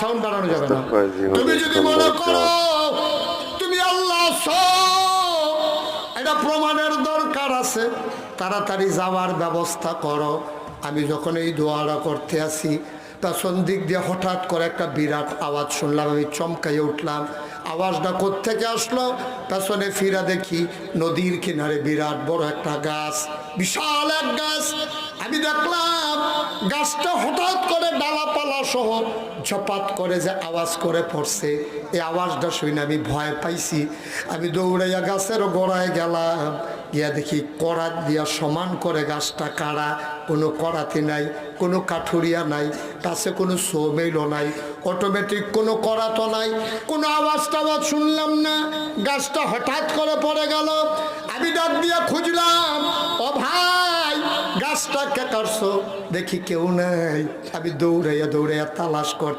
Sound বাড়ানো যাবে না। তুমি যদি মনে করো তুমি আল্লাহ এটা প্রমাণের দরকার আছে, তাড়াতাড়ি যাওয়ার ব্যবস্থা করো। আমি যখন এই দোয়াটা করতে আসি, পেছন দিক দিয়ে হঠাৎ করে একটা বিরাট আওয়াজ শুনলাম। আমি চমকাইয়ে উঠলাম। আওয়াজটা কোত্থেকে আসলো? পেছনে ফিরা দেখি নদীর কিনারে বিরাট বড় একটা গাছ, বিশাল এক গাছ। আমি দেখলাম গাছটা হঠাৎ করে ডালাপালা সহ ঝপাত করে যে আওয়াজ করে পড়ছে, এই আওয়াজটা শুনে আমি ভয় পাইছি। আমি দৌড়াইয়া গাছের গোড়ায় গেলাম, গিয়া দেখি করাত দিয়া সমান করে গাছটা কাড়া, কোনো করাতি নাই, কোনো কাঠুরিয়া নাই, কাছে কোনো সোমেইলও নাই, অটোমেটিক কোনো করাতো নাই, কোনো আওয়াজ টাওয়াজ শুনলাম না। গাছটা হঠাৎ করে পড়ে গেল। আমি ডাক দিয়া খুঁজলাম, ও ভাই গাছটা কে কাটছো? দেখি কেউ নাই। আমি দৌড়াইয়া দৌড়াইয়া তালাশ করতে